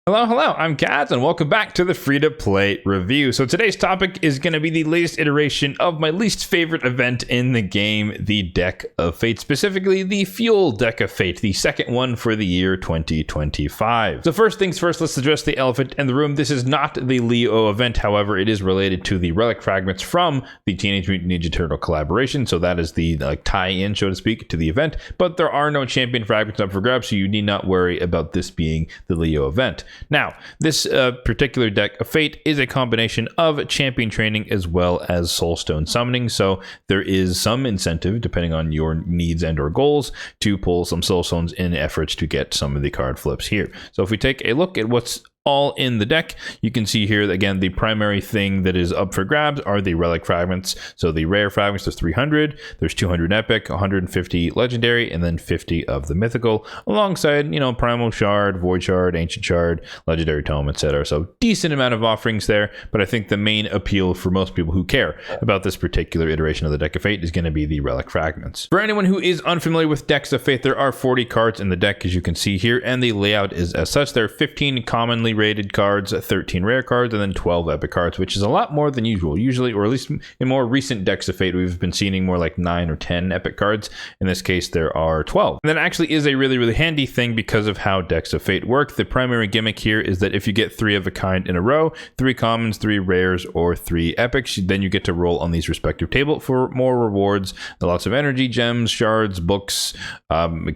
Hello, I'm Kads, and welcome back to the free-to-play review. So today's topic is going to be the latest iteration of my least favorite event in the game, the Deck of Fate, specifically the Fuel Deck of Fate, the second one for the year 2025. So first things first, let's address the elephant in the room. This is not the Leo event, however, it is related to the relic fragments from the Teenage Mutant Ninja Turtle collaboration, so that is the tie-in, so to speak, to the event, but there are no champion fragments up for grabs, so you need not worry about this being the Leo event. Now, this particular Deck of Fate is a combination of champion training as well as Soulstone summoning, so there is some incentive, depending on your needs and or goals, to pull some Soulstones in efforts to get some of the card flips here. So if we take a look at what's all in the deck, you can see here, again, the primary thing that is up for grabs are the relic fragments. So the rare fragments, there's 300, there's 200 epic, 150 legendary, and then 50 of the mythical, alongside, primal shard, void shard, ancient shard, legendary tome, etc. So decent amount of offerings there, but I think the main appeal for most people who care about this particular iteration of the Deck of Fate is going to be the relic fragments. For anyone who is unfamiliar with Decks of Fate, there are 40 cards in the deck, as you can see here, and the layout is as such. There are 15 commonly rated cards, 13 rare cards, and then 12 epic cards, which is a lot more than usual. Usually, or at least in more recent Decks of Fate, we've been seeing more like 9 or 10 epic cards. In this case, there are 12. And that actually is a really handy thing because of how Decks of Fate work. The primary gimmick here is that if you get 3 of a kind in a row, 3 commons, 3 rares, or 3 epics, then you get to roll on these respective table for more rewards, lots of energy, gems, shards, books,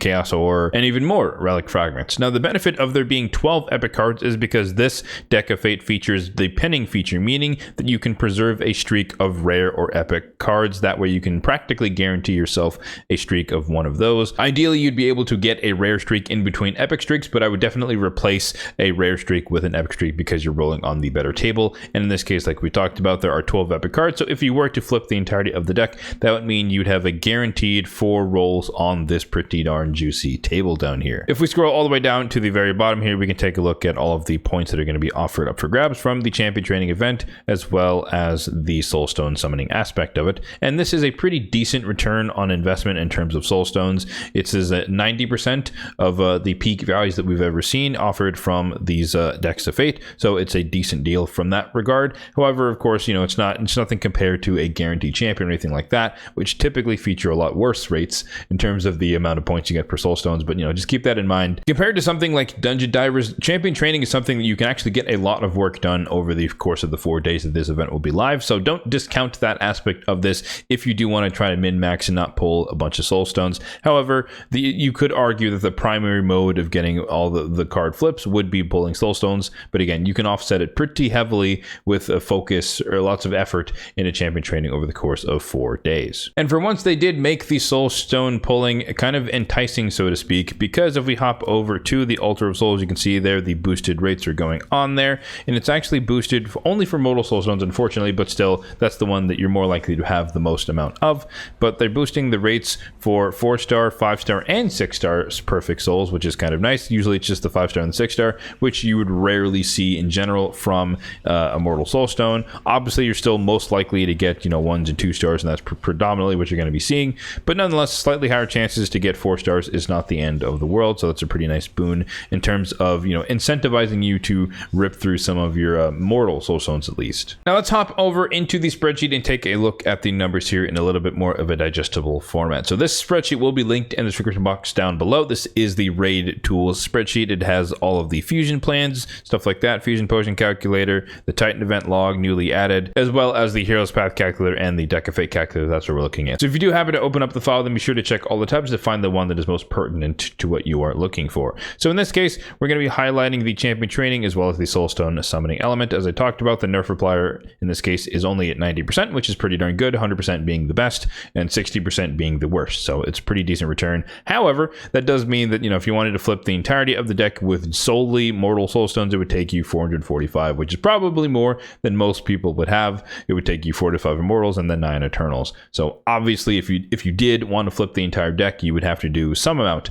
chaos ore, and even more relic fragments. Now, the benefit of there being 12 epic cards is because this Deck of Fate features the pinning feature, meaning that you can preserve a streak of rare or epic cards. That way you can practically guarantee yourself a streak of one of those. Ideally, you'd be able to get a rare streak in between epic streaks, but I would definitely replace a rare streak with an epic streak because you're rolling on the better table. And in this case, like we talked about, there are 12 epic cards. So if you were to flip the entirety of the deck, that would mean you'd have a guaranteed 4 rolls on this pretty darn juicy table down here. If we scroll all the way down to the very bottom here, we can take a look at all of the points that are going to be offered up for grabs from the champion training event, as well as the Soulstone summoning aspect of it. And this is a pretty decent return on investment in terms of Soulstones. It's at 90% of the peak values that we've ever seen offered from these Decks of Fate. So it's a decent deal from that regard. However, of course, it's nothing compared to a guaranteed champion or anything like that, which typically feature a lot worse rates in terms of the amount of points you get per Soulstones. But just keep that in mind. Compared to something like Dungeon Divers, champion training is something that you can actually get a lot of work done over the course of the 4 days that this event will be live. So don't discount that aspect of this if you do want to try to min-max and not pull a bunch of Soulstones. However, you could argue that the primary mode of getting all the card flips would be pulling Soulstones. But again, you can offset it pretty heavily with a focus or lots of effort into champion training over the course of 4 days. And for once, they did make the Soulstone pulling kind of enticing, so to speak, because if we hop over to the Altar of Souls, you can see there the boosted rates are going on there, and it's actually boosted only for mortal Soulstones, unfortunately, but still, that's the one that you're more likely to have the most amount of. But they're boosting the rates for 4-star, 5-star, and 6-star perfect souls, which is kind of nice. Usually it's just the 5-star and the 6-star, which you would rarely see in general from a mortal Soulstone. Obviously, you're still most likely to get 1s and 2 stars, and that's predominantly what you're going to be seeing. But nonetheless, slightly higher chances to get 4 stars is not the end of the world. So that's a pretty nice boon in terms of incentivizing you to rip through some of your mortal Soulstones at least. Now let's hop over into the spreadsheet and take a look at the numbers here in a little bit more of a digestible format. So this spreadsheet will be linked in the description box down below. This is the Raid Tools spreadsheet. It has all of the fusion plans, stuff like that, fusion potion calculator, the Titan event log newly added, as well as the Heroes Path calculator and the Deck of Fate calculator. That's what we're looking at. So if you do happen to open up the file, then be sure to check all the tabs to find the one that is most pertinent to what you are looking for. So in this case, we're going to be highlighting the champion training as well as the Soulstone summoning element. As I talked about, the nerf replier in this case is only at 90%, which is pretty darn good, 100% being the best and 60% being the worst. So it's a pretty decent return. However, that does mean that, if you wanted to flip the entirety of the deck with solely mortal Soulstones, it would take you 445, which is probably more than most people would have. It would take you 4 to 5 immortals and then 9 eternals. So obviously, if you did want to flip the entire deck, you would have to do some amount,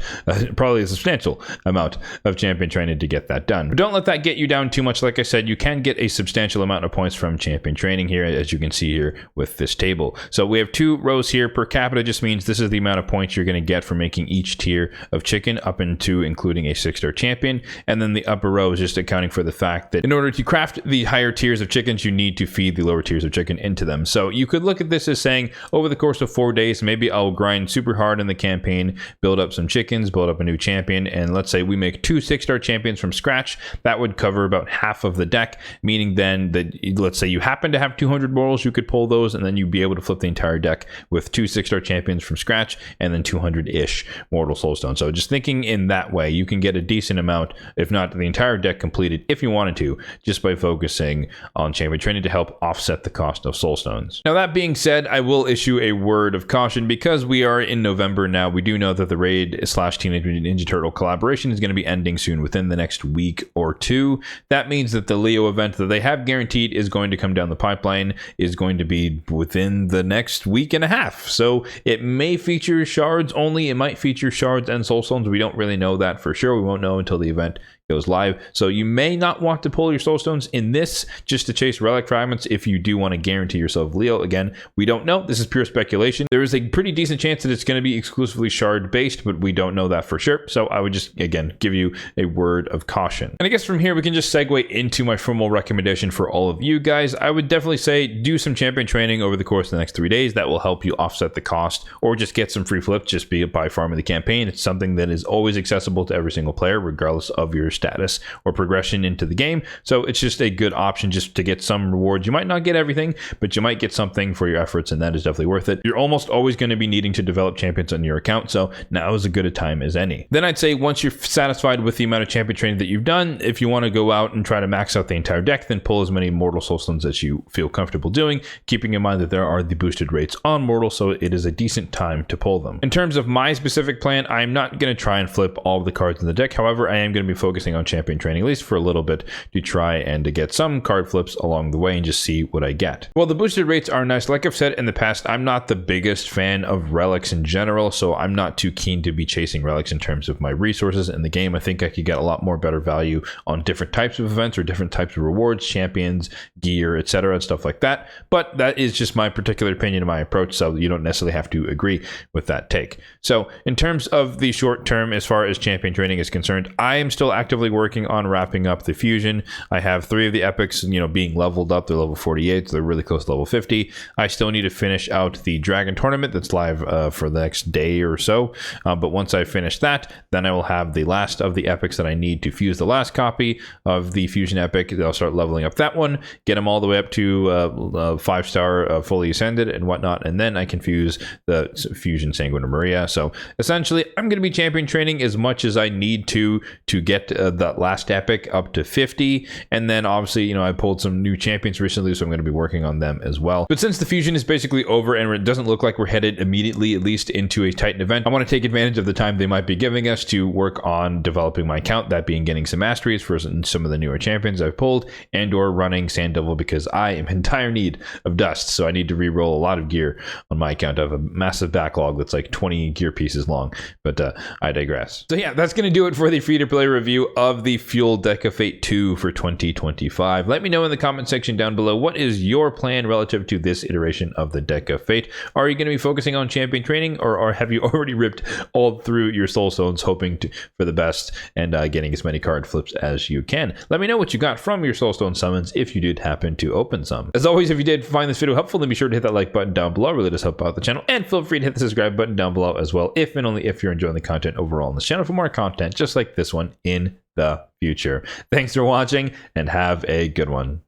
probably a substantial amount of champion training to get that done. But don't let that get you down too much. Like I said, you can get a substantial amount of points from champion training here, as you can see here with this table. So we have 2 rows here. Per capita just means this is the amount of points you're going to get for making each tier of chicken up into including a 6-star champion. And then the upper row is just accounting for the fact that in order to craft the higher tiers of chickens, you need to feed the lower tiers of chicken into them. So you could look at this as saying, over the course of 4 days, maybe I'll grind super hard in the campaign, build up some chickens, build up a new champion, and let's say we make 2 6-star champions from scratch. That would cover about half of the deck, meaning then that let's say you happen to have 200 mortals, you could pull those, and then you'd be able to flip the entire deck with 2 6-star champions from scratch and then 200-ish mortal soulstones. So just thinking in that way, you can get a decent amount, if not the entire deck completed, if you wanted to, just by focusing on champion training to help offset the cost of soulstones. Now that being said, I will issue a word of caution because we are in November now. We do know that the Raid / Teenage Mutant Ninja Turtle collaboration is going to be ending soon, within the next week or 2. That means that the Leo event that they have guaranteed is going to come down the pipeline is going to be within the next week and a half. So it may feature shards only. It might feature shards and soulstones. We don't really know that for sure. We won't know until the event goes live. So you may not want to pull your soulstones in this just to chase relic fragments if you do want to guarantee yourself Leo. Again, we don't know. This is pure speculation. There is a pretty decent chance that it's going to be exclusively shard based, but we don't know that for sure. So I would just, again, give you a word of caution. And I guess from here, we can just segue into my formal recommendation for all of you guys. I would definitely say do some champion training over the course of the next 3 days. That will help you offset the cost, or just get some free flips just by farming the campaign. It's something that is always accessible to every single player, regardless of your status or progression into the game. So it's just a good option just to get some rewards. You might not get everything, but you might get something for your efforts, and that is definitely worth it. You're almost always going to be needing to develop champions on your account, so now is as good a time as any. Then I'd say once you're satisfied with the amount of champion training that you've done, if you want to go out and try to max out the entire deck, then pull as many mortal soulstones as you feel comfortable doing, keeping in mind that there are the boosted rates on mortal, so it is a decent time to pull them. In terms of my specific plan, I'm not going to try and flip all of the cards in the deck. However, I am going to be focusing on champion training, at least for a little bit, to try and to get some card flips along the way and just see what I get. Well, the boosted rates are nice. Like I've said in the past, I'm not the biggest fan of relics in general, so I'm not too keen to be chasing relics in terms of my resources in the game. I think I could get a lot more better value on different types of events or different types of rewards, champions, gear, etc., and stuff like that. But that is just my particular opinion and my approach, so you don't necessarily have to agree with that take. So in terms of the short term, as far as champion training is concerned, I am still actively working on wrapping up the fusion. I have 3 of the epics, being leveled up. They're level 48, so they're really close to level 50. I still need to finish out the dragon tournament that's live for the next day or so. But once I finish that, then I will have the last of the epics that I need to fuse the last copy of the fusion epic. I'll start leveling up that one, get them all the way up to 5-star fully ascended and whatnot, and then I can fuse the fusion Sanguina Maria. So essentially, I'm going to be champion training as much as I need to get that last epic up to 50. And then obviously, I pulled some new champions recently, so I'm going to be working on them as well. But since the fusion is basically over and it doesn't look like we're headed immediately, at least, into a Titan event, I want to take advantage of the time they might be giving us to work on developing my account, that being getting some masteries for some of the newer champions I've pulled, and or running Sand Devil, because I am in dire need of dust, so I need to re-roll a lot of gear on my account. I have a massive backlog that's like 20 gear pieces long, but I digress. So yeah, that's going to do it for the free-to-play review of the Fuel Deck of Fate 2 for 2025. Let me know in the comment section down below, what is your plan relative to this iteration of the Deck of Fate? Are you going to be focusing on champion training, or have you already ripped all through your Soulstones, hoping for the best and getting as many card flips as you can? Let me know what you got from your Soulstone summons if you did happen to open some. As always, if you did find this video helpful, then be sure to hit that like button down below. It really does help out the channel, and feel free to hit the subscribe button down below as well, if and only if you're enjoying the content overall on this channel, for more content just like this one in the future. Thanks for watching, and have a good one.